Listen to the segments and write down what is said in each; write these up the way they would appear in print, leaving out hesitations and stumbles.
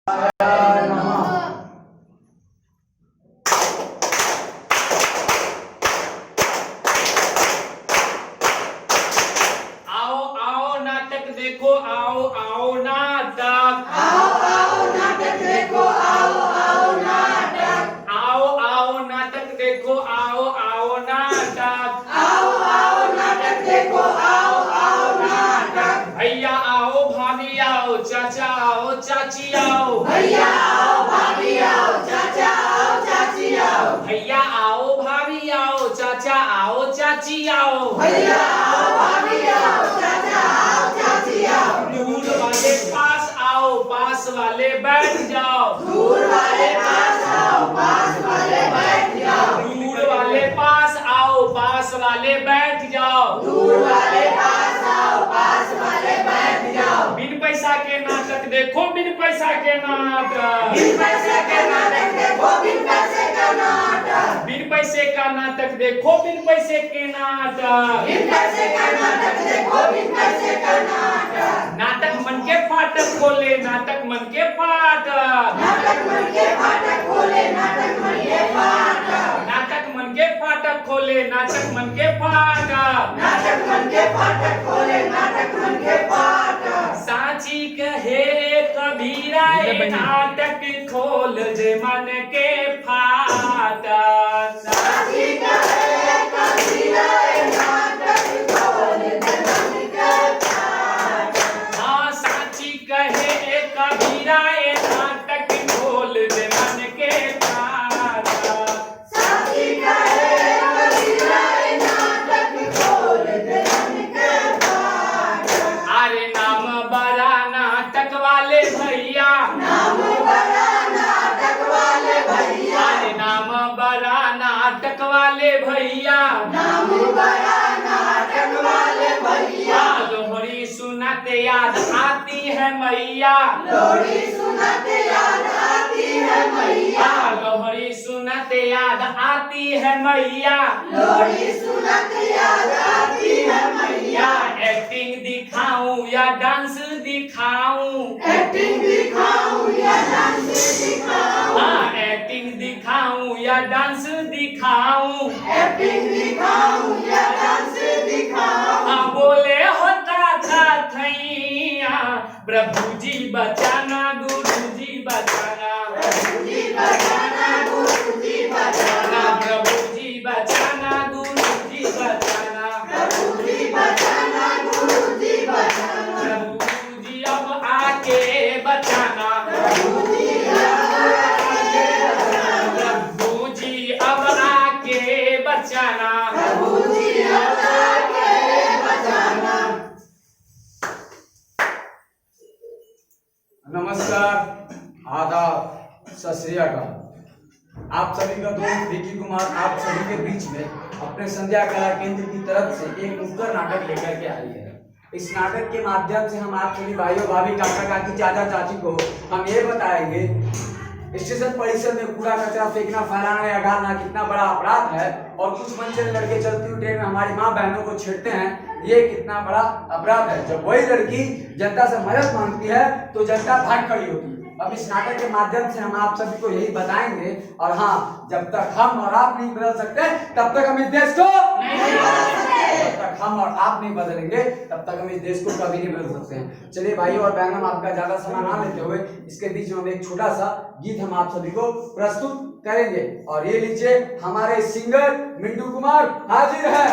आओ आओ नाटक देखो, आओ आओ नाटक, आओ आओ नाटक देखो, आओ आओ नाटक, आओ आओ नाटक देखो, आओ आओ नाटक, आओ आओ नाटक देखो, आओ आओ नाटक। भैया आओ, भाभी आओ, चाचा आओ, चाची आओ, भैया आओ, भाभी आओ, चाचा आओ, चाची आओ, भैया आओ, भाभी आओ, चाचा आओ, चाची आओ, भैया आओ, भाभी आओ, चाचा आओ, चाची आओ। दूर वाले पास आओ, पास वाले बैठ जाओ, दूर वाले पास आओ, पास वाले बैठ जाओ, दूर वाले पास आओ, पास वाले बैठ जाओ, दूर वाले पास आओ, पास वाले बैठ जाओ। बिन पैसा के नाटक देखो, बिन पैसा के नाटक, बिन पैसे के नाटक देखो, बिन पैसे का नाटक, बिन पैसे का नाटक देखो, बिन पैसे के नाटक, बिन पैसे का नाटक देखो, बिन पैसे का नाटक। नाटक मन के फाटक खोले, नाटक मन के फाटक, नाटक मन के फाटक खोले, नाटक मन के फाटक, नाटक मन के फाटक खोले, नाटक मन के फाटक, नाटक मन के फाटक खोले, नाटक मन के फाटक। साची कहे कबीरा ए नाटक खोल जे मन के फाटक, साची कहे कबीरा ए नाटक खोल दे मन के फाटक। हाँ साची कहे कबीरा ए नाटक खोल जे मन के फाटक, साची कहे कबीरा ए नाटक खोल दे मन के फाटक। अरे नाम बड़ा नाटक वाले भैया, नाम बड़ा नाटक वाले भैया, अरे नाम बड़ा नाटक वाले भैया, नाम बड़ा नाटक वाले भैया। लोहड़ी सुनाते याद आती है मैया, लोहड़ी सुनाते याद आती है मैया, लोहड़ी सुनाते याद आती है मैया, लोहड़ी सुनाते याद आती है मैया। एक्टिंग दिखाऊं या डांस दिखाऊं, एक्टिंग दिखाऊं या डांस दिखाऊं, एक्टिंग दिखाऊं या डांस दिखाऊं, एक्टिंग दिखाऊं या डांस दिखाऊं। बोले होता था थैया, प्रभु जी बचाना, गुरु जी बचाना, प्रभु जी बचाना, गुरु जी बचाना, प्रभु जी बचाना, गुरु जी बचाना, प्रभु जी बचाना, गुरु जी बचाना, प्रभु जी अब आके बचाना, प्रभु जी आके बचाना, प्रभु जी अब आके बचाना। प्रभु जी आके बचाना। नमस्कार, आदाब, सत श्री अकाल। आप सभी का दोस्त विकी कुमार आप सभी के बीच में अपने संध्या कला केंद्र की तरफ से एक नुक्कड़ नाटक लेकर के आई है। इस नाटक के माध्यम से हम आप सभी भाइयों भाभी काका काकी चाचा चाची को हम ये बताएंगे स्टेशन परिसर में कूड़ा कचरा फेंकना फैलाना या गाना कितना बड़ा अपराध है, और कुछ मनचले लड़के चलती हुई ट्रेन में हमारी माँ बहनों को छेड़ते हैं, ये कितना बड़ा अपराध है। जब वही लड़की जनता से मदद मांगती है तो जनता भाग खड़ी होती है। अब इस नाटक के माध्यम से हम आप सभी को यही बताएंगे, और हाँ, जब तक हम और आप नहीं बदल सकते तब तक हम इस देश को नहीं बदल सकते। जब तक हम और आप नहीं बदलेंगे तब तक हम इस देश को कभी नहीं बदल सकते हैं। चलिए भाइयों और बहनों, आपका ज्यादा समय ना लेते हुए इसके बीच में हम एक छोटा सा गीत हम आप सभी को प्रस्तुत करेंगे, और ये लीजिए हमारे सिंगर मिंटू कुमार हाजिर है।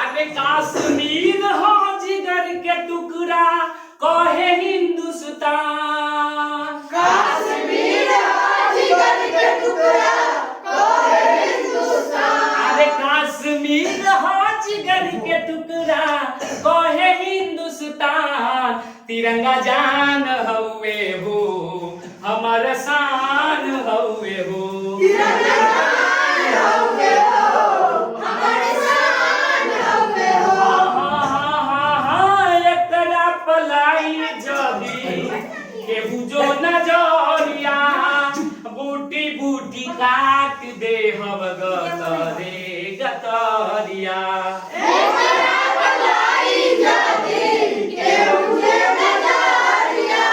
अरे कश्मीर हो जिगर के टुकड़ा कहे हिंदुस्तान, कश्मीर हो जिगर के टुकड़ा कहे हिंदुस्तान, अरे कश्मीर हो जिगर के टुकड़ा कहे हिंदुस्तान, तिरंगा जान हउए हो हमर शान हउए हो, तिरंगा जान हउए हो हमर शान हउए हो। एकरा पलाई जदी के बुझो नजरिया, बूटी बूटी काट दे हम गतरे गतरिया, एकरा पलाई जदी के बुझे नजरिया,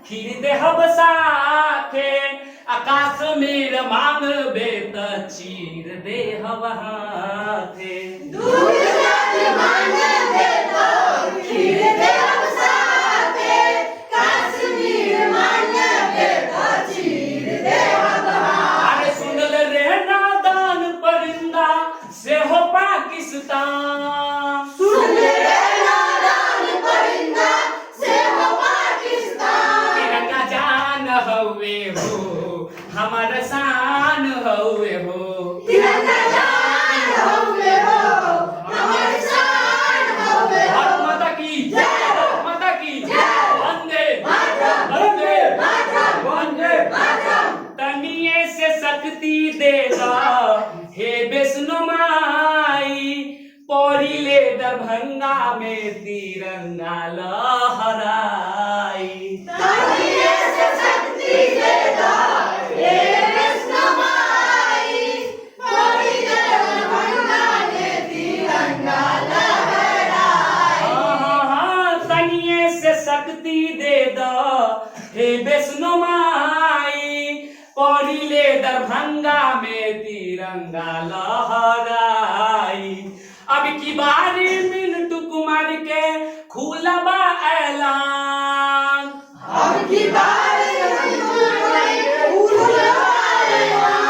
खीर देहब साथे आकाश में मांगबे त चीर देहब हाथे दूध जाति मांगबे तो खीर देहब साथे कश्मीर मांगबे तो चीर देहब हाथे। अरे सुनल रे नादान परिंदा से हो पाकिस्तान सुन ले नादान परिंदा से हो पाकिस्तान। तिरंगा जान हवे हो हमार शान हवे हो तिरंगा जान हवे हो हमार शान हवे हो। भारत माता की जय। भारत माता की जय। वंदे मातरम। वंदे मातरम। वंदे मातरम। तनिए से शक्ति देगा हे वैष्णो माई पौड़िले दरभंगा में तिरंगा लहराई तनिए से शक्ति दे दो हे वैष्णो माई पौड़ी दरभंगा में तिरंगा लहराई। तनिए से शक्ति दे दो हे वैष्णो माई पौड़िले दरभंगा में तिरंगा लहराई अब की बारी मिंटू कुमार के खुलबा ऐलान अब की बार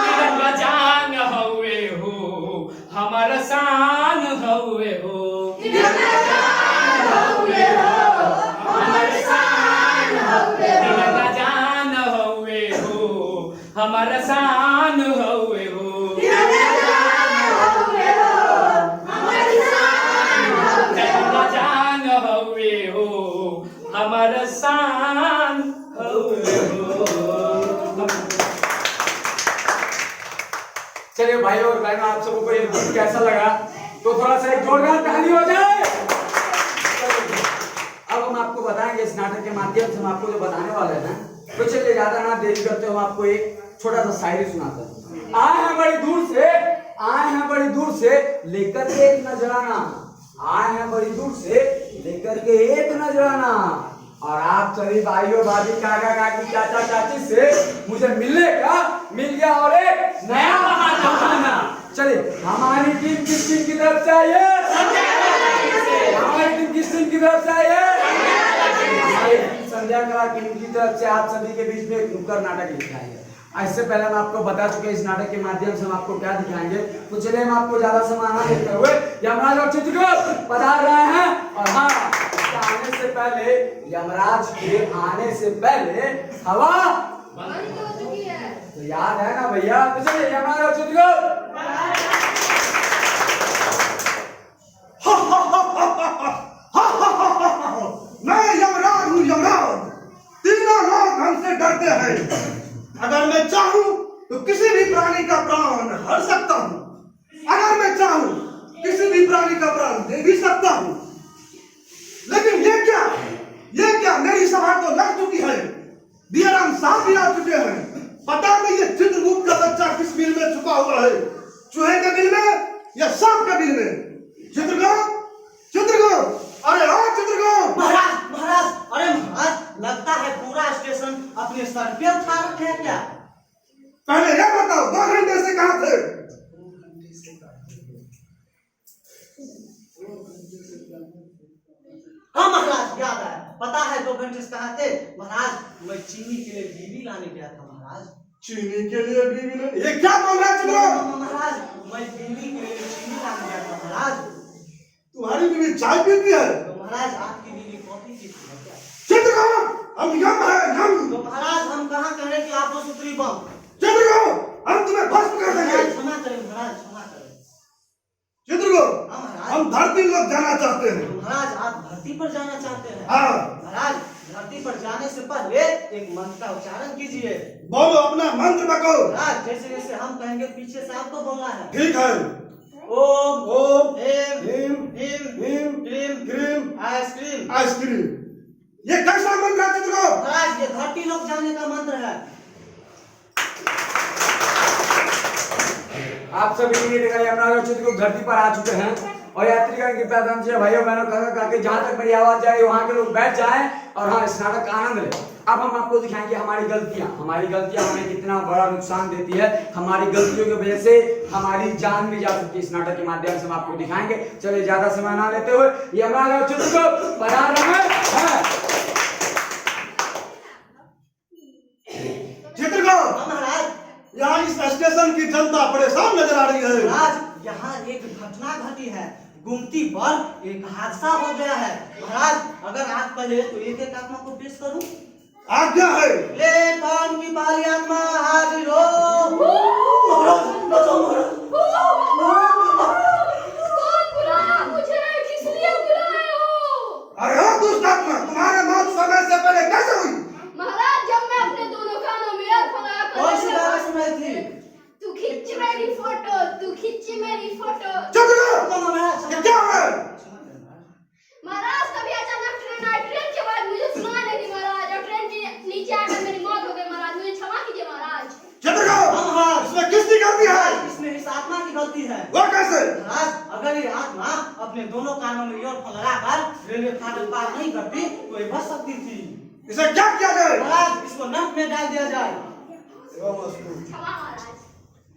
तिरंगा जान हवे हो हमार शान हवे हो तिरंगा जान हवे हो हमार शान हवे हो। तिरंगा जान हवे हो हमार शान हवे हो तिरंगा जान हवे हो हमार शान हवे हो। तिरंगा जान हवे हो हमार शान हवे हो। चलिए भाई और बहनों, आप सबको ये गीत कैसा लगा तो थोड़ा सा एक जोरदार ताली हो जाए। अब हम आपको बताएंगे इस नाटक के माध्यम से हम आपको जो बताने वाले हैं ना, तो चलिए ज्यादा ना देरी करते हो, हम आपको एक छोटा सा शायरी सुनाते हैं। आए हैं बड़ी दूर से, आए हैं बड़ी दूर से लेकर के एक नजराना, आए हैं बड़ी दूर से लेकर के एक नजराना, और आप सभी भाइयों भाभी काका काकी चाचा चाची से मुझे मिलने का मिल गया और एक नया बहाना। चलिए हमारी टीम किस टीम की तरफ से आई है? हमारी टीम किस टीम की तरफ से आई है? हमारी टीम संध्या कला टीम की तरफ से आप सभी के बीच में एक नुक्कड़ नाटक लिखा है। इससे पहले हम आपको बता चुके इस नाटक के माध्यम से हम आपको क्या दिखाएंगे, तो चलिए हम आपको ज्यादा समय ना देते हुए यमराज और चित्रगुप्त पधार रहे हैं। और हाँ, आने से पहले, यमराज के आने से पहले हवा बंद हो चुकी है। तो याद है ना भैया? तो चलिए यमराज और चित्रगुप्त। मैं यमराज हूँ, यमराज। तीनों लोग हमसे डरते हैं। अगर मैं चाहूँ तो किसी भी प्राणी का प्राण हर सकता हूँ, अगर मैं चाहूँ किसी भी प्राणी का प्राण दे भी सकता हूँ। लेकिन ये क्या मेरी सभा तो लग चुकी है, दियाराम साहब भी आ चुके हैं। पता नहीं ये चित्रगुप्त का बच्चा किस बिल में छुपा हुआ है, चूहे के बिल में या सांप के बिल में। चित्रगुप्त, चित्रगुप्त, अरे हाँ चित्रगुप्त। महाराज महाराज, अरे महाराज, लगता है पूरा स्टेशन अपने सर पे उठा रखे हैं क्या? पहले यह बताओ 2 घंटे से कहाँ थे? हाँ महाराज, याद है, पता है 2 घंटे से कहाँ थे? महाराज, मैं चीनी के लिए बीवी लाने गया था महाराज। चीनी के लिए बीवी ने? ये क्या बोल रहा है चित्रगुप्त? महाराज, मैं बीवी के लिए चीनी लाने गया था महाराज। तुम्हारी बीवी चाय पीती है? तो महाराज, आपकी बीवी कॉफी पीती है क्या? चित्रगुप्त, हम यम है, यम। तो महाराज, हम कहाँ कह रहे कि आप वो सुतरी बम। चित्रगुप्त, हम तुम्हें भस्म कर देंगे। महाराज क्षमा करें, महाराज क्षमा करें। चित्रगुप्त, हाँ महाराज। हम धरती लोग जाना चाहते हैं। तो महाराज, आप धरती पर जाना चाहते हैं? हाँ। महाराज, धरती पर जाने से पहले एक मंत्र का उच्चारण कीजिए। बोलो अपना मंत्र बको। महाराज, जैसे जैसे हम कहेंगे पीछे से आपको बोलना है। ठीक है। ओम ओम ह्रीं ह्रीं ह्रीं ह्रीं क्लीं क्लीं आइसक्रीम। आइसक्रीम। ये कैसा मंत्र है चित्रगुप्त? महाराज, ये धरती लोग जाने का मंत्र है। आप सभी ने देखा यमराज और चित्रगुप्त धरती पर आ चुके हैं और यात्रीगण की पैदल से भाइयों बहनों कहा कि जहां तक मेरी आवाज जाए वहां के लोग बैठ जाएं और हाँ इस नाटक का आनंद लें। अब हम आपको दिखाएंगे हमारी गलतियां हमें कितना बड़ा नुकसान देती है। हमारी गलतियों की वजह से हमारी जान भी जा सकती है। इस नाटक के माध्यम से हम आपको दिखाएंगे। चलिए ज्यादा समय ना लेते हुए ये हमारा चित्र को बना रहे हैं। चित्रगुप्त, महाराज यहाँ इस स्टेशन की जनता परेशान नजर आ रही है। महाराज यहाँ एक घटना घटी है। गुमती पर एक हादसा हो गया है। महाराज अगर आप कहे तो एक एक आत्मा को पेश करूं। आज्ञा है। प्लेटफॉर्म की पहली आत्मा हाजिर हो। महाराज बचाओ महाराज। कौन बुलाया मुझे? किस लिए बुलाए हो? अरे हो दुष्ट आत्मा, तुम्हारे मौत समय से पहले कैसे हुई? महाराज जब मैं अपने दोनों कानों में ईयरफोन लगा कर कौन सी बात सुनाई थी? तू खींच मेरी फोटो, तू खींच मेरी फोटो। चित्रगुप्त, महाराज ये क्या है? महाराज तभी अचानक ट्रेन आई। ट्रेन के बाद मुझे सुनाई नहीं दी महाराज, और ट्रेन के नीचे आकर मेरी मौत हो गई महाराज। मुझे क्षमा कीजिए महाराज। चित्रगुप्त, इसमें किसकी गलती है? इसमें इस आत्मा की गलती है। वो कैसे? महाराज अगर ये आत्मा अपने दोनों कानों में ईयरफोन लगाकर रेलवे फाटक पार नहीं करती तो ये बच सकती थी। इसे क्या किया जाए? महाराज इसको नर्क में डाल दिया जाए। क्षमा महाराज।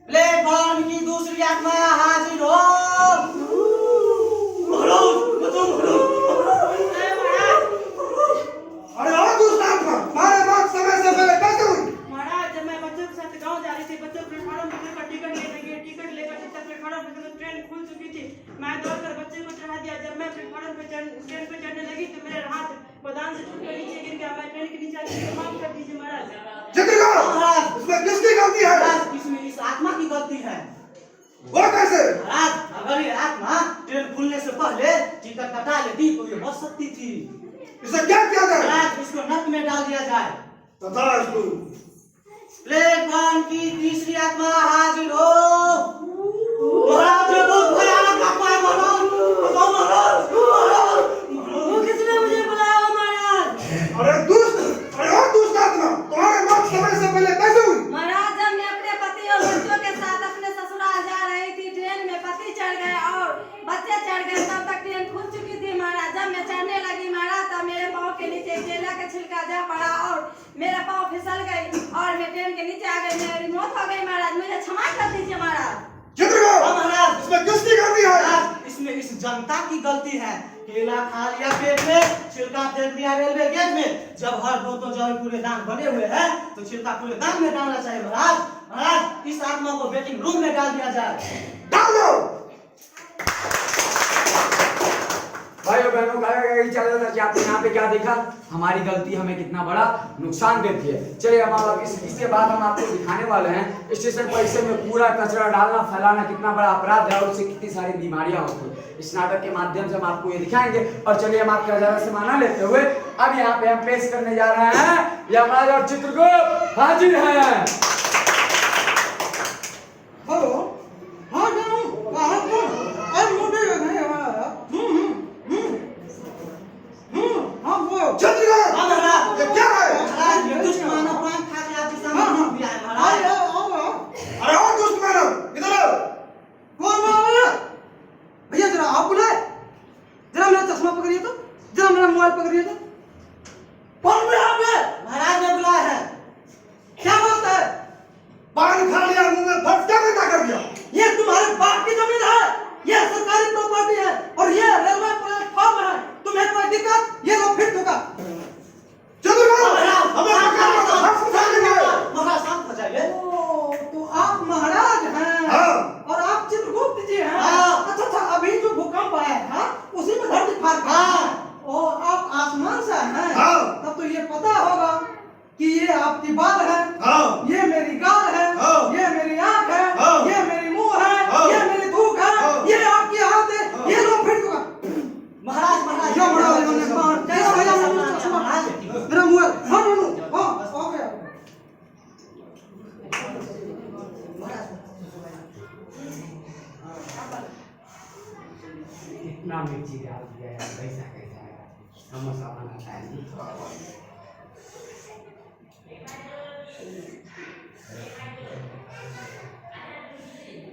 प्लेटफॉर्म की दूसरी आत्मा हाजिर हो। महाराज बचाओ महाराज। अरे हो दुष्ट आत्मा, तुम्हारे मौत समय से पहले कैसे हुई? महाराज जब मैं बच्चों के साथ गांव जा रही थी, बच्चों प्लेटफॉर्म पर टिकट लेने गए। टिकट लेकर जब तक प्लेटफॉर्म पे ट्रेन खुल चुकी थी, मैं दौड़कर बच्चे को चढ़ा दिया। जब मैं प्लेटफॉर्म पे ट्रेन पे चढ़ने लगी तो मेरा हाथ गोदाम से छूटकर नीचे गिर गया। मैं ट्रेन के नीचे आकर के माफ कर दीजिए महाराज। चित्रगुप्त, इसमें किसकी गलती है? महाराज इसमें इस आत्मा की गलती है। वो कैसे? महाराज अगर ये आत्मा ट्रेन खुलने से पहले टिकट कटा लेती तो ये बच सकती थी। इसे क्या किया जाए? महाराज इसको नर्क में डाल दिया जाए। तथास्तु। प्लेटफॉर्म की तीसरी आत्मा हाजिर हो। महाराज ये बहुत भयानक आत्मा है महाराज। बताओ महाराज। वो किसने मुझे बुलाया महाराज? अरे हो दुष्ट आत्मा, तुम्हारे मौत समय से पहले कैसे हुई? महाराज जब मैं अपने पति और बच्चों के साथ अपने ससुराल जा रही थी, ट्रेन में पति चढ़ गए और बच्चे चढ़ गए। तब तक ट्रेन खुल चुकी थी महाराज। जब मैं चढ़ने लगी महाराज तब मेरे पाँव के नीचे केला का छिलका जा पड़ा और मेरा पाँव फिसल गई और मैं ट्रेन के नीचे आ गई। मेरी मौत हो गई महाराज। मुझे क्षमा कर दीजिए महाराज। चित्रगुप्त, महाराज इसमें किसकी गलती है? महाराज इसमें इस जनता की गलती है। केला खा लिया पेट में, छिलका फेंक दिया रेलवे गेट में। जब हर दो तो जो कूड़ेदान बने हुए हैं तो छिलका कूड़ेदान में डालना चाहिए महाराज। महाराज इस आत्मा को वेटिंग रूम में डाल दिया जाए। डाल दो। भाइयों बहनों का यही चल रहा था कि आपने यहाँ पे क्या देखा, हमारी गलती हमें कितना बड़ा नुकसान देती है। चलिए हम अब इसके बाद हम आपको दिखाने वाले हैं स्टेशन परिसर में पूरा कचरा डालना फैलाना कितना बड़ा अपराध है और उससे कितनी सारी बीमारियां होती हैं। इस नाटक के माध्यम से हम आपको ये दिखाएंगे। और चलिए हम आपका ज्यादा समय ना लेते हुए अब यहाँ पे हम पेश करने जा रहे हैं ये हमारे और चित्रगुप्त हाजिर है। हेलो, हाँ जाऊँ, कहाँ पर? अरे मोटे नहीं हमारा। हाँ वो चित्रगुप्त, हाँ महाराज। ये क्या है? महाराज ये दुष्ट मानव प्राण खा के आपके सामने डूब गया है महाराज। अरे हो दुष्ट मानव, इधर आओ। कौन मारा? भैया जरा आप बुलाए। जरा मेरा चश्मा पकड़िए तो, जरा मेरा मोबाइल पकड़िए तो। कौन बुलाया आपने? महाराज ने बुलाया है। क्या बात है? पान खा लिया, मुंह में फट क्या पैदा कर दिया? ये तुम्हारे बाप की जमीन है, ये सरकारी प्रॉपर्टी है और ये रेलवे प्लेटफॉर्म है। तुम्हें कोई दिक्कत? ये लो फिर होगा। चित्रगुप्त, महाराज हमें पकड़ लो, हम सुधा देंगे। महाराज शांत हो जाइए। तो आप महाराज हैं हाँ। और आप चित्रगुप्त जी हैं। हाँ। अच्छा अभी जो भूकंप आया था उसी में धरती फाड़ गई। हाँ। और आप आसमान से हैं। हाँ। तब तो ये पता होगा कि ये आपकी बाल है, हाँ। ये मेरी गाल है, हाँ। ये मेरी आंख है, हाँ। ये मेरी मुंह है, हाँ। ये मेरी थूक है, हाँ। ये आपकी हाथ है, हाँ। ये लो फिर दूंगा। महाराज महाराज क्या बड़ा है मैंने मार कैसा भैया महाराज मेरा मोबाइल हाँ नो हाँ हो गया। इतना मिर्ची डाल दिया यार, पैसा कैसा आया, समोसा बनाता है नहीं।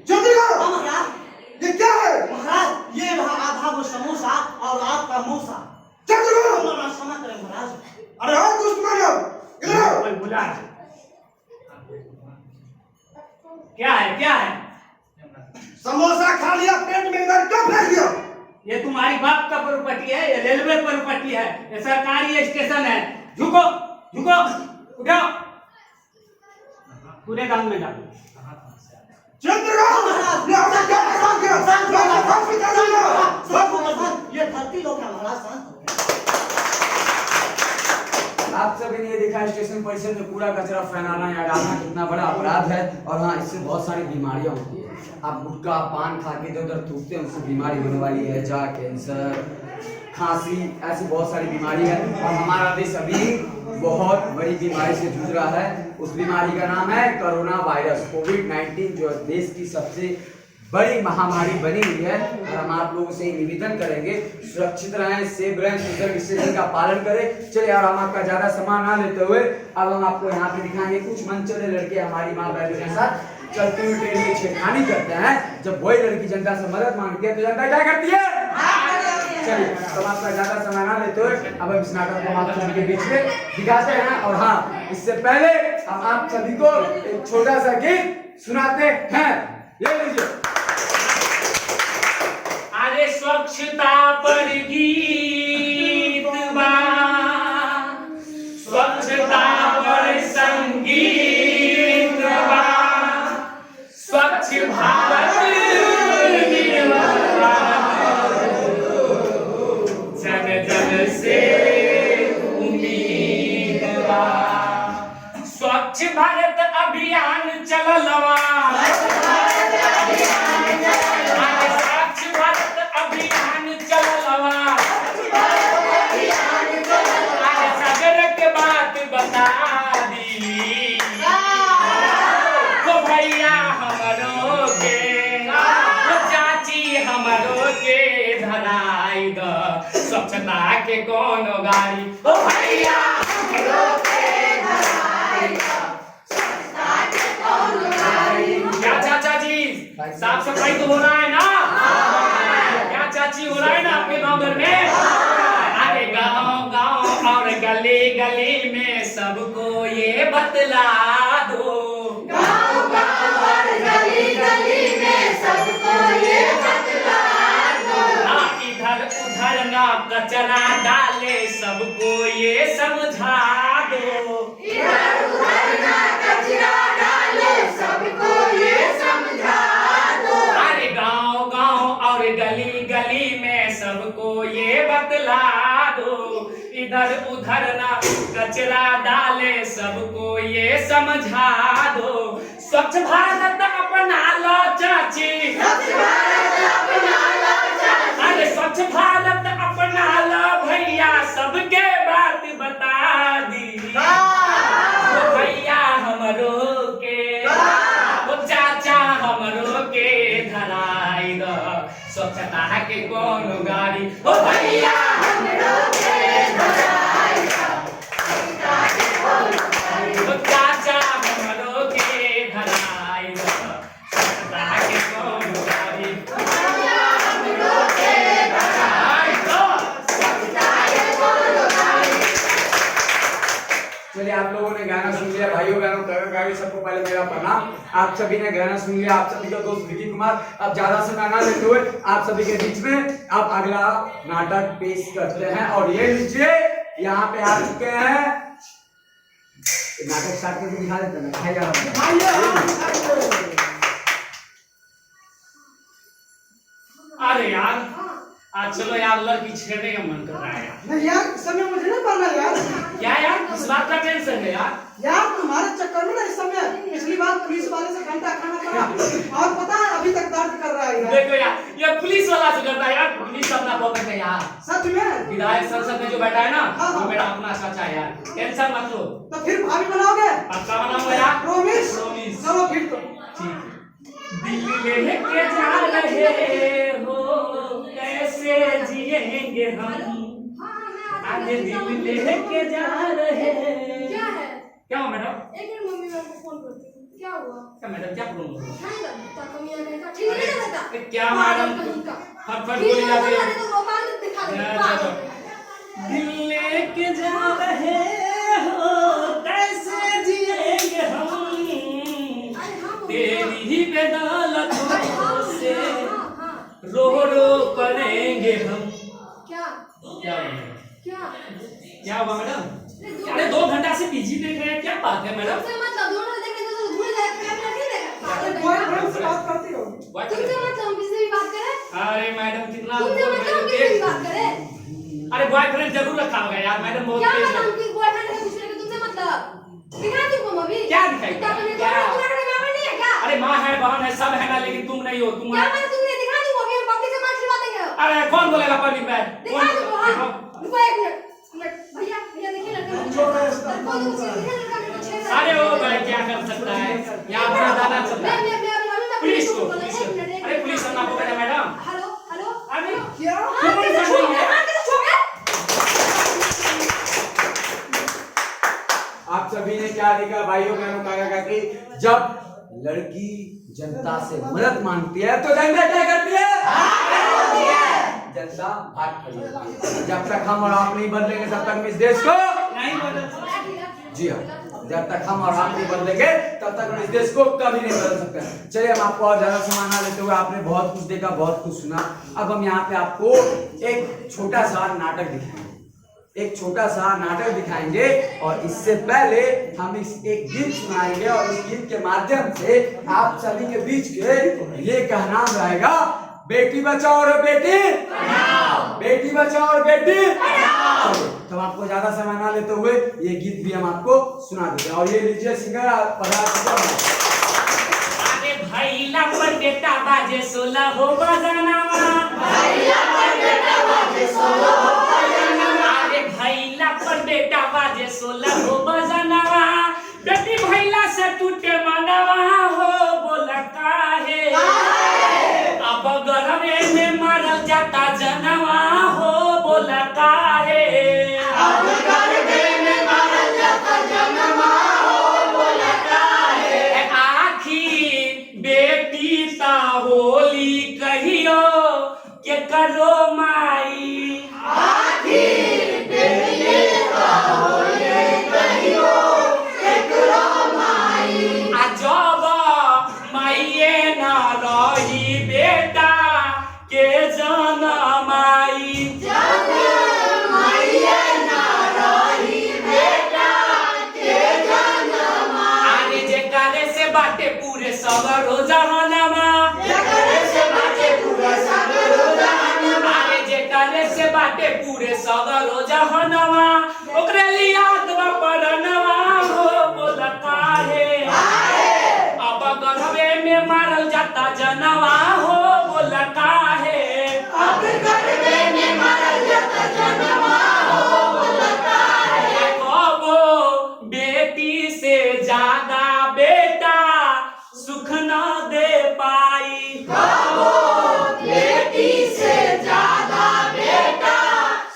चित्रगुप्त, महाराज ये क्या है? महाराज ये रहा वो समोसा और आपका मूसा। चल चलो। क्षमा करें महाराज। अरे आओ दुष्ट मानव, इधर आओ। कोई बुला है। क्या है क्या है? समोसा खा लिया पेट में, इधर क्यों फेंक दिया? ये तुम्हारी बाप का प्रॉपर्टी है, ये रेलवे प्रॉपर्टी है, ये सरकारी स्टेशन है। झुको झुको, उठाओ, कूड़ेदान में डालो। चंद्रकांत, ये आपने क्या काम किया? ये धरती लोग है महाराज, शांत हो गए। आप सभी ने ये देखा स्टेशन परिसर में कूड़ा कचरा फैलाना या डालना कितना बड़ा अपराध है, और हाँ, इससे बहुत सारी बीमारियां होती है। आप गुटखा पान खा के इधर उधर थूकते हैं, उससे बीमारी होने वाली है, हैजा, कैंसर, खांसी, ऐसी बहुत सारी बीमारी है। और हमारा देश अभी बहुत बड़ी बीमारी से जूझ रहा है। उस बीमारी का नाम है कोरोना वायरस, कोविड-19, जो देश की सबसे बड़ी महामारी बनी हुई है। और हम आप लोगों से निवेदन करेंगे, सुरक्षित रहें, सेफ रहें, सोशल डिस्टेंसिंग का पालन करें। चलिए, और हम आपका ज्यादा समय ना लेते हुए अब हम आपको यहाँ पे दिखाएंगे कुछ मनचले लड़के हमारी माँ बहनों के साथ चलते हुए ट्रेन में छेड़खानी करते हैं। जब वही लड़की जनता से मदद मांगती है तो जनता क्या करती है? चलिए, तो आपका ज्यादा समय ना लेते हुए अब हम इस नाटक को आप सभी के बीच में दिखाते हैं। और हाँ, इससे पहले हम आप सभी को एक छोटा सा गीत सुनाते हैं। ये लीजिए। अरे स्वच्छता पर गीत बा, स्वच्छता पर संगीत बा, स्वच्छ भारत निर्माण, जन जन से उम्मीद बा। स्वच्छ भारत अभियान चललवा, स्वच्छता के कोनो गाड़ी, ओ भैया हमरो के धराई दो, स्वच्छता के कोनो गाड़ी। क्या चाचा जी, साफ सफाई तो हो रहा है ना? क्या चाची, हो रहा है ना आपके गांव घर में? अरे गांव गांव और गली गली में सबको ये बतला दो, गांव गांव और गली गली में सबको ये बतला दो। इधर उधर ना कचरा डाले सबको ये समझा दो, इधर उधर ना कचरा डाले सबको ये समझा दो। अरे गांव गांव और गली गली में सबको ये बतला दो, इधर उधर ना कचरा डाले सबको ये समझा दो। स्वच्छ भारत अपना लो चाची, स्वच्छ भारत अपना लो चाची, अरे स्वच्छ भारत अपना लो भैया, सबके बात बता दी, वो भैया हमरो के, वो चाचा हमरो के धराई दो, स्वच्छता के कोनो गाड़ी, ओ भैया हमरो के धराई दो, स्वच्छता के कोनो गाड़ी, वो चाचा हमरो के धराई दो, स्वच्छता के कोनो गाड़ी, भैया हमरो के धराई दो, स्वच्छता के कोनो गाड़ी। चलिए, आप लोगों ने गाना सुन लिया, भाइयों बहनों काका सबको पहले मेरा प्रणाम। आप सभी ने गाना सुन लिया, आप सभी का दोस्त विकी कुमार। अब ज्यादा समय ना लेते हुए आप सभी के बीच में अब अगला नाटक पेश करते हैं। और ये लीजिए, यहाँ पे आ चुके हैं, नाटक स्टार्ट करके दिखा देते हैं। अरे यार, आज चलो यार, लड़की छेड़ने का मन कर रहा है यार। नहीं यार, इस समय मुझे नहीं पढ़ना यार। क्या यार, किस बात का टेंशन है यार? यार तुम्हारे चक्कर में ना इस समय पिछली बार पुलिस वाले से घंटा खाना पड़ा, और पता है अभी तक दर्द कर रहा है यार। देखो यार, ये पुलिस वाला से करता है यार, पुलिस अपना पॉकेट है यार। सच में विधायक संसद में जो बैठा है ना, हाँ। वो मेरा अपना चाचा है यार, टेंशन मत लो। तो फिर भाभी बनाओगे? पक्का बनाऊंगा यार, प्रॉमिस? प्रॉमिस। चलो फिर तो ठीक है। दिल लेके जा रहे हो, कैसे जिएंगे हम, आगे दिल लेके जा रहे। क्या है? क्या हुआ मैडम? एक मिनट, मम्मी मेरे को फोन करती हूँ। क्या हुआ? क्या मैडम, क्या प्रॉब्लम? नहीं करता, कमियां नहीं करता, ठीक नहीं लगता। क्या मैडम, फटफट बीच बोली में जाती चला है। दे तो रोमांच दिखा दे चलो। दिल लेके जा रहे हो कैसे जिएंगे हम तेरी ही बेदौलतों से रो रो पड़ेंगे हम। क्या क्या क्या क्या हुआ मैडम? अरे 2 घंटा से बिजी देख रहे हैं, क्या बात है मैडम? तुमसे मतलब दोनों देखें तो भूल जाए कैमरा नहीं देखा बॉयफ्रेंड से बात करती हो? तुमसे मतलब हम किसी भी बात करें अरे मैडम कितना तुमसे बोल मतलब रहे हम हो किसी भी कि- बात करें अरे बॉयफ्रेंड जरूर रखा होगा यार, मैडम बहुत क्या तेज मतलब है। हम किस बॉयफ्रेंड का दूसरे के तुमसे मतलब दिखा तुमको अभी क्या दिखाई? क्या तुमने क्या? तुम्हारे माँ नहीं है क्या अरे माँ है बहन है सब है ना, लेकिन तुम नहीं हो। तुम क्या मैंने तुमने दिखा दूंगा अभी हम पब्लिक से मार खिलवा देंगे अरे कौन बोलेगा पब्लिक में? दिखा दूंगा हाँ रुको एक मिनट भैया भैया देखिए लड़का अरे ओ भाई क्या कर सकता है, यहाँ अपना दाना चलता है। पुलिस को अरे पुलिस करना पड़ेगा मैडम। हेलो हेलो अरे क्या? हाँ कैसे छो गए हाँ कैसे छो गए आप सभी ने क्या देखा भाइयों बहनों का कि जब लड़की जनता से मदद मांगती है तो जनता क्या करती है? जनता भाग खड़ी होती है। जब तक हम और आप नहीं बदलेंगे तब तक इस देश को नहीं बदल सकते। जी हाँ, जब तक हम और आप नहीं बदलेंगे तब तक हम इस देश को कभी नहीं बदल सकते। चलिए हम आपको और ज्यादा सामान ना लेते हुए, आपने बहुत कुछ देखा बहुत कुछ सुना, अब हम यहाँ पे आपको एक छोटा सा नाटक दिखाएंगे। एक छोटा सा नाटक दिखाएंगे और इससे पहले हम एक गीत सुनाएंगे और इस गीत के माध्यम से आप सभी के बीच के ये कहना रहेगा बेटी बचाओ और बेटी पढ़ाओ, बेटी बचाओ और बेटी पढ़ाओ। तो आपको ज्यादा समय ना लेते हुए ये गीत भी हम आपको सुना देते हैं और ये लीजिए सिंगर अरे भैला पर बेटा बाजे 16 हो बजानावा, भैला पर बेटा बाजे 16 हो बजानावा, अरे भैला पर बेटा बाजे 16 हो बजानावा, बेटी भैला से टूटे मनवा हो बोला काहे, अब गरमे में मारल जाता जनवा हो बोला काहे, अब गरमे में मारल जाता जनवा हो बोला काहे, आखिर बेटी ता होली कहियो के करो माई, आखिर बेटी ता होली कहियो के करो माई, आ जब माईए ना रही बेटा के जनमाई, जब माईए ना रही बेटा के जनमाई, अरे जे करे से बाटे पूरे सबर हो जहानमा, जे करे से बाटे पूरे सबर हो जहानमा, अरे जे करे से बाटे पूरे सबर हो जहानमा, ओकरे लिया आत्मा पड़नवा हो बोला काहे, अब गरबे में मारल जाता जनवा हो बोला काहे, अब गरबे में मारल जाता जनवा हो बोला काहे, कबो बेटी से ज्यादा बेटा सुख न दे पाई, कबो बेटी से ज्यादा बेटा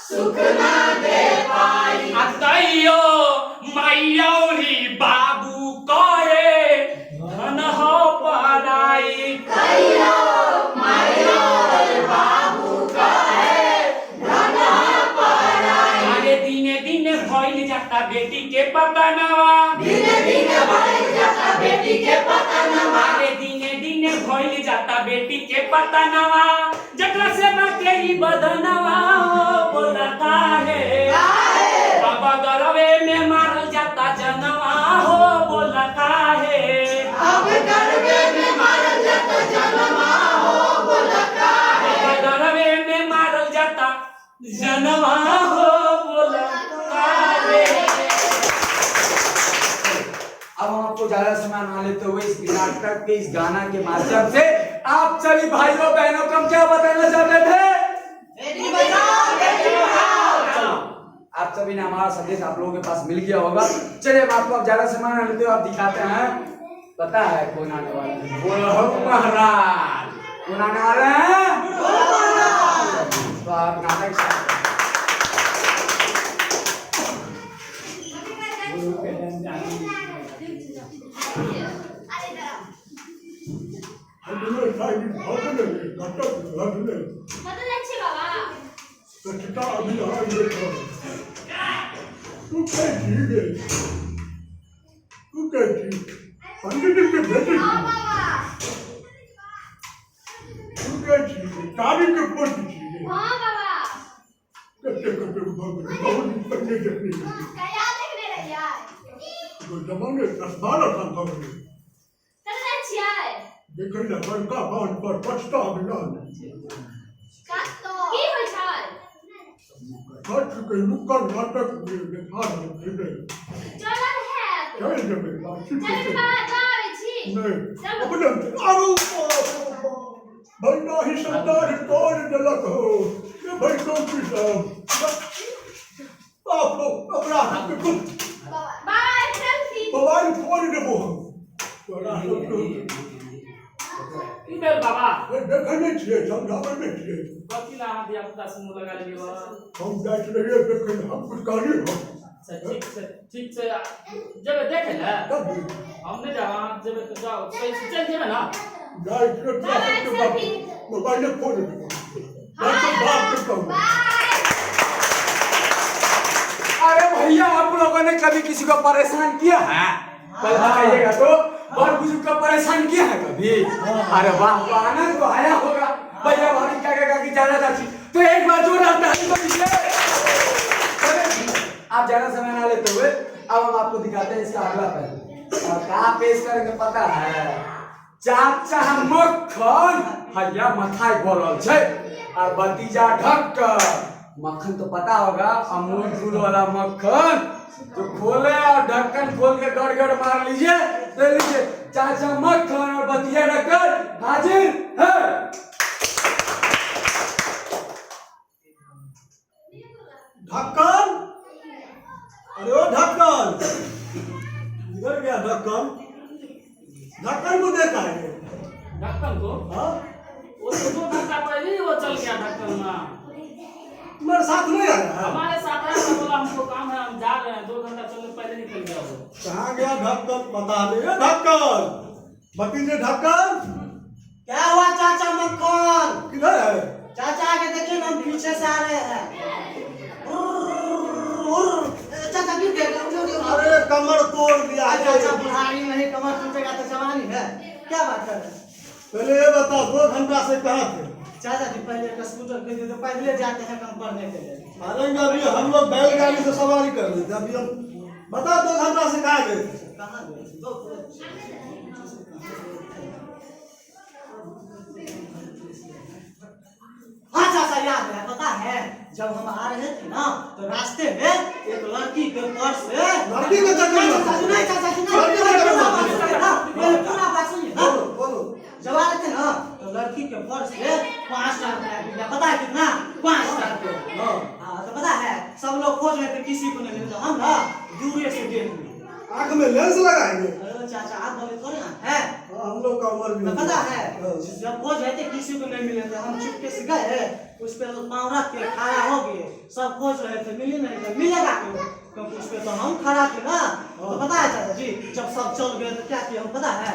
सुख न दे पाई, अतइयो मायौरी बाबू कहे धन हो पराई, कहियो मायौरी बाबू कहे धन हो पराई, अरे दिने दिने भइल जाता बेटी के पतनवा, दिने दिने भइल जाता बेटी के पतनवा, अरे दिने दिने भइल जाता बेटी के पतनवा, जकरा से बाटे ही बदनवा हो बोला काहे, अब गरबे में मारल जाता जनवा हो बोला काहे, अब गरबे में मारल जाता जनवा हो बोला काहे, अब गरबे में मारल जाता जनवा हो बोला काहे। अब हम आपको ज्यादा समय ना लेते हुए इस नाटक के इस गाना के माध्यम से आप सभी भाइयों बहनों को हम क्या बताना चाहते थे? बेटी बचाओ बेटी पढ़ाओ। आप सभी ने हमारा संदेश आप लोगों के पास मिल गया होगा। चलिए हम आपको अब ज्यादा समय ना लेते हुए आप दिखाते हैं, पता है कौन आने वाला है? बोलो महाराज, कौन आने वाले हैं? तो आप नाटक स्टार्ट करें। अरे स्वच्छता अभियान देखो तू कैसी है तू कैसी पंडित जी के बेटे हाँ बाबा। तू कैसी है तारीख के पोती है हाँ बाबा। कच्चे बहुत पन्ने देखने क्या देखने रही है? तो जमाने 10-12 साल का है करना चाहिए। देखो ना बड़का बांध पर स्वच्छता अभियान काटो। की होय छै? खर्च के नुक्कड़ नाटक में देखा रहे चलन है। चल जमे बातचीत चल बाबा छी। नहीं अपने आरो बंदा ही सरदार तोड़ दिलक हो ये भाई कौन सी साहब आप लोग अपराध के कुछ बाबा सेल्फी। मोबाइल फोन देबो हम तोरा सब की भेल बाबा ये देखने छिए समझावे में छिए कथी ला अहाँ दिया पुता से मुंह लगा लेलिए बाबा हम जाइत रहिए देखे हम कुछ करिए हम अच्छा ठीक से जब देखे ना तब हम नहीं जाओ आप जब तो जाओ सही से चल जेबे ना जाइत के ट्रैफिक के बाद मोबाइल फोन देबो बात बात के कहूं अरे भैया आप लोगों ने कभी किसी को परेशान किया है? कल कहिएगा तो बड़ बुजुर्ग को परेशान किया है कभी? अरे वाह तो आनंद तो आया होगा भैया भाभी क्या क्या की जाना चाची तो एक बार जोरदार ताली बजाइए। आप ज्यादा समय ना लेते हुए अब हम आपको दिखाते हैं इसका अगला पहलू और कहाँ पेश करेंगे पता है? चाचा मक्खन भैया मथाई बोलल छे और भतीजा ढक्कन। मक्खन तो पता होगा अमूल दूध वाला मक्खन तो खोले और ढक्कन खोल के गड़गड़ मार लीजिए ले लीजिए चाचा मक्खन और भतीजा ढक्कन हाजिर है। ढक्कन अरे ओ ढक्कन इधर गया ढक्कन ढक्कन को देखा है ढक्कन को हाँ वो तो 2 घंटा पहले ही वो चल गया ढक्कन ना तुम्हारे साथ नहीं आया है हमारे साथ है तो बोला हमको काम है हम जा रहे हैं 2 घंटा चलने पहले निकल गया वो कहाँ गया ढक्कन पता नहीं ढक्कन भतीजे ढक्कन क्या हुआ चाचा मक्खन? किधर है चाचा आगे देखिए ना, हम पीछे से आ रहे हैं। चाचा गिर गए। अरे कमर तोड़ दिया है चाचा बुढ़ारी नहीं, कमर टूटेगा तो जवानी है। क्या बात कर रहे हैं? पहले ये बताओ 2 घंटा से कहाँ थे चाचा जी पहले एक स्कूटर खरीदे तो पैदल जाते हैं कम पढ़ने के लिए। मारेंगे अभी हम लोग बैलगाड़ी से सवारी कर लेते अभी हम बताओ 2 घंटा से कहाँ गए कहाँ गए थे? हाँ चाचा याद है, पता है जब हम आ रहे थे ना तो रास्ते में एक लड़की के पर्स से लड़की के चक्कर में नहीं चाचा जी पूरा बात सुनिए ना। बोलो जब आ रहे थे ना तो लड़की के पर्स से 5,000 रुपया मिला। पता है कितना? 5,000 रुपया। हाँ तो पता है सब लोग खोज रहे थे किसी को नहीं मिले तो हम ना दूर से देख लिए। आँख में लेंस लगाएंगे अरे चाचा आप बोले थोड़े ना है। हम लोग का उम्र भी तो पता है जब खोज रहे थे किसी को नहीं मिले थे हम चुपके से गए उस पे तो पाँव रख के खड़ा हो गए। सब खोज रहे थे मिले नहीं थे, मिलेगा क्यों? क्योंकि उस पे तो हम खड़ा थे ना। तो पता है चाचा जी जब सब चल गए तो क्या किया हम पता है?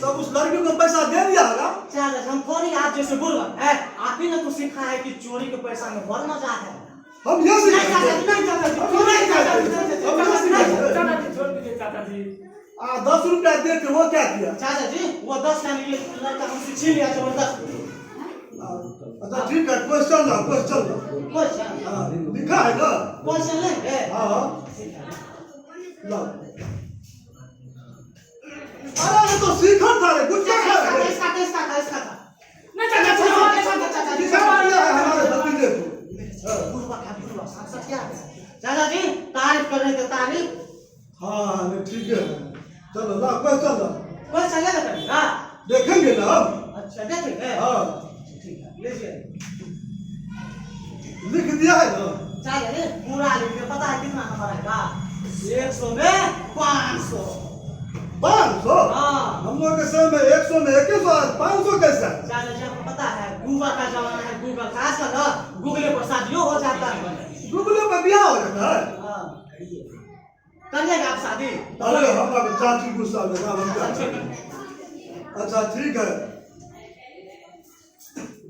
तब उस लड़की को पैसा दे दिया होगा चाचा हम थोड़ी आप जैसे बुर्बक है, आप ही ने तो सिखा है कि चोरी के पैसा में बड़ मजा है। हम ये नहीं चाचा जी, नहीं चाचा जी, नहीं चाचा जी, चाचा जी छोड़ दीजिए चाचा जी 10 रुपया दे के वो क्या किया चाचा जी वो 10 का लिए लड़का हमसे छीन लिया जबरदस्त। अच्छा ठीक है क्वेश्चन लिखा है ना क्वेश्चन लेंगे। हाँ लो अरे ये तो सीखा था रे कुछ क्या है इसका था। नहीं चाचा जी दिया है हमारे भतीजे को चाचा जी तारीफ कर रहे थे तारीफ। हाँ नहीं ठीक है चलो ला क्वेश्चन ला क्वेश्चन लेकर करेगा। देखेंगे ना हम अच्छा देखेंगे। हाँ ठीक है लीजिए। लिख दिया है ना चाचा जी पूरा लिखिए। पता है कितना नंबर आएगा? 100 में 500। 500 हाँ हम लोग के समय में 100 में 100 500 कैसा चाचा जी आपको पता है गूगल का जमाना है। गूगल का आजकल ना गूगल पर शादियों हो जाता है। गूगल पे ब्याह हो जाता है हाँ करिएगा आप शादी? अरे हमारे चाची गुस्सा लगा हम क्या अच्छा ठीक है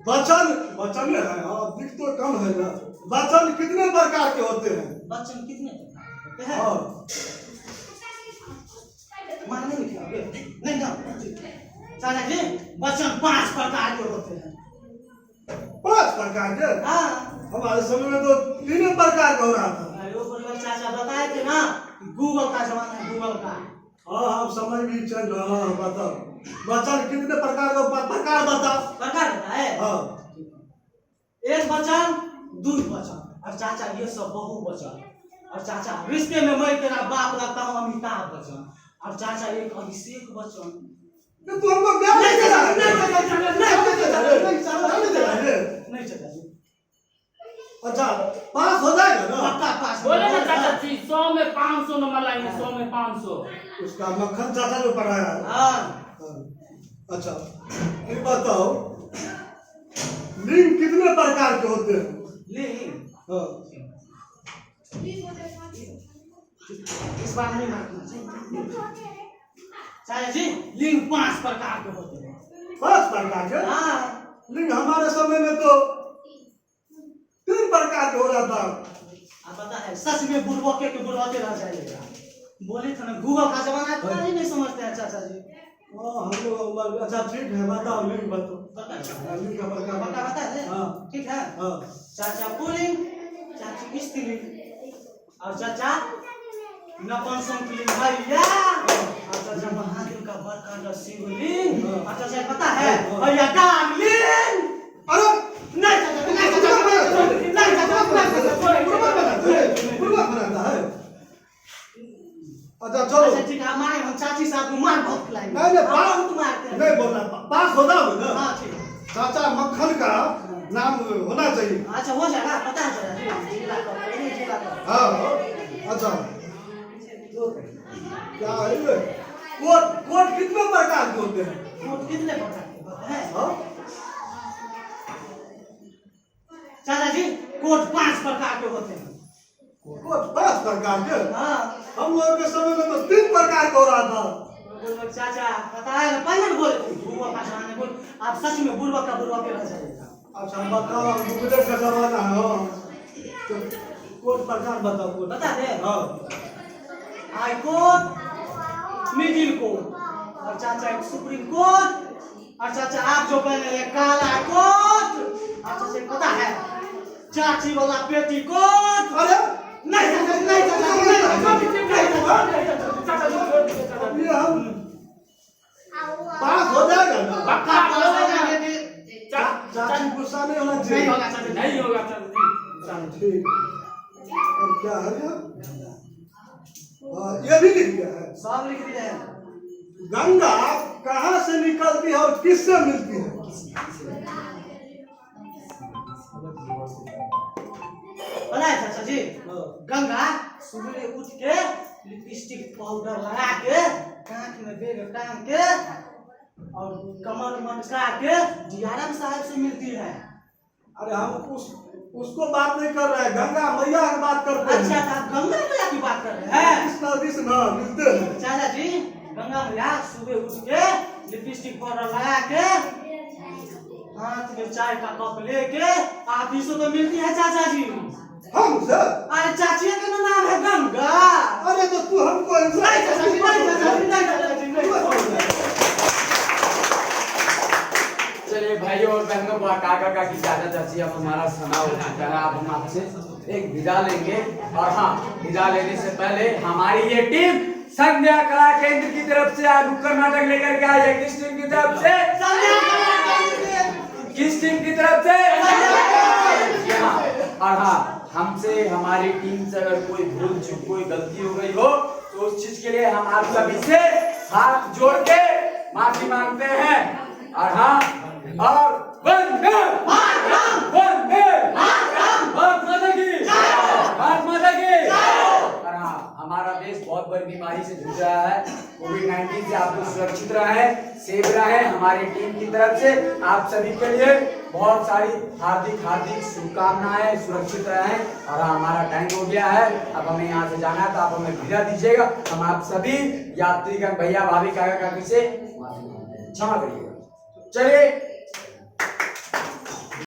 वचन वचन है, हाँ दिख तो कम है ना। वचन कितने प्रकार के होते हैं? वचन कितने होते हैं? हाँ मानने में क्या नहीं ना चाचा जी, वचन 5 प्रकार के होते हैं। 5 प्रकार के? हाँ हमारे समय में तो 3 प्रकार का हो रहा था। अरे वो परिवार चाचा बताए थे ना, गूगल का जमाना है, गूगल का। हाँ हम समय भी चल रहा है, बताओ वचन कितने प्रकार का, प्रकार बताओ। प्रकार बताए? हाँ एक वचन, 2 वचन, और चाचा ये सब बहुवचन। और चाचा रिश्ते में मैं तेरा बाप लगता हूँ अमिताभ बच्चन। और चाचा एक अभिषेक बच्चन। तो तू हमको क्या नहीं नहीं चाचा, नहीं नहीं चाचा जी, अच्छा पास हो जाएगा ना? पक्का पास। बोले ना चाचा जी 100 में 500 नंबर लाएंगे, 100 में 500। उसका मक्खन चाचा जो पढ़ाया है। हाँ अच्छा ये बताओ लिंग कितने प्रकार के होते हैं? लिंग हाँ इस बार नहीं मारना चाचा जी, लिंग 5 प्रकार के होते हैं। 5 प्रकार के? हाँ लिंग हमारे समय में तो 3 प्रकार के हो रहा था। आप पता है सच में बुड़बके के बुड़बके रह जाएगा। बोले थे ना गूगल का जमाना है, पता ही नहीं समझते हैं चाचा जी। हाँ हम लोग अच्छा ठीक है, बताओ लिंग बताओ। पता लिंग का प्रकार पक्का बता दे? हाँ ठीक है। हाँ चाचा पुल्लिंग, चाची स्त्रीलिंग, और चाचा नपुंसकलिंग भैया, और चाचा महादेव का बरकांड शिवलिंग, और चाचा पता है भैया डार्लिंग। अरे नहीं चाचा, नहीं चाचा, नहीं चाचा, पूर्वक बनाता है। अच्छा चलो अच्छा ठीक है, हमारे हम चाची साहब को मार बहुत खिलाएंगे। नहीं नहीं आप बहुत मारते हैं। नहीं बोलना, पास हो जाओगे ना? हाँ ठीक है। चाचा मक्खन का नाम होना चाहिए। अच्छा हो जाएगा, पता है चाचा जी, जिला का जिला का। हाँ अच्छा क्या है ये? कोट कितने प्रकार के होते हैं? कोट कितने प्रकार के होते हैं? हाँ चाचा जी कोट 5 प्रकार के होते हैं। कोट 5 प्रकार के? हाँ हम लोग के समय में तो 3 प्रकार का हो रहा था। बोलो चाचा पता है ना, पहले बोले थे बुढ़वा का जमाने बोल, आप सच में बुढ़वा का के रह जाएगा। अच्छा बताओ गुजरे का जमाना है। हाँ तो कोट प्रकार बताओ। कोट बता दे। हाँ हाई कोर्ट, मिडिल कोर्ट, और चाचा एक सुप्रीम कोर्ट, और चाचा आप जो पहने हैं काला कोट, और चाचा पता है चाची वाला पेटी कोट। अरे नहीं चाचा, नहीं चाचा, नहीं चाचा, अब ये हम पास हो जाएगा ना? पक्का पास हो जाएंगे। चाची गुस्सा नहीं होना नहीं चाहिए। होगा चाचा, नहीं होगा चाचा जी। ठीक और क्या है ये? ये भी लिख दिया है। सब लिख दिया है। गंगा कहाँ से निकलती है और किससे मिलती है? पता है चाचा जी, गंगा सुबह उठ के लिपस्टिक पाउडर लगा के, कांख में बेग टांग के, और कमर मटका के जियारम साहब से मिलती है। अरे हम उसको बात नहीं कर रहे हैं, गंगा मैया की बात करते हैं। अच्छा आप गंगा मैया की बात कर रहे हैं? कृष्णा कृष्णा मिलते हैं। चाचा जी गंगा मैया सुबह उठ के लिपस्टिक पाउडर लगा के, हाथ में चाय का कप लेके आप ही से तो मिलती है चाचा जी। हमसे? अरे चाची का तो नाम है गंगा। अरे तो तू हमको नहीं चाचा जी, नहीं चाचा जी, नहीं चाचा जी, नहीं। चलिए भाइयों और बहनों, काका का की ज्यादा चाची अब हमारा समय हो चुका है। अब हम आपसे एक विदा लेंगे, और हाँ विदा लेने से पहले हमारी ये टीम संध्या कला केंद्र की तरफ से आज नुक्कड़ नाटक लेकर के आई है। किस टीम की तरफ से? किस टीम की तरफ से? हाँ, और हाँ हमसे हमारी टीम से अगर कोई भूल चूक कोई गलती हो गई हो तो उस चीज के लिए हम आप सभी से हाथ जोड़ के माफी मांगते हैं। और हाँ और वंदे मातरम, वंदे मातरम, भारत माता की जय, भारत माता की जय। और हाँ हमारा देश बहुत बड़ी बीमारी से जूझ रहा है, कोविड-19 से। आप लोग सुरक्षित रहें, सेफ रहें। हमारी टीम की तरफ से आप सभी के लिए बहुत सारी हार्दिक शुभकामनाएं। सुरक्षित रहें। और हमारा टाइम हो गया है, अब हमें यहाँ से जाना है, तो आप हमें विदा दीजिएगा। हम आप सभी यात्रीगण भैया भाभी काका काकी से क्षमा करिएगा। चलिए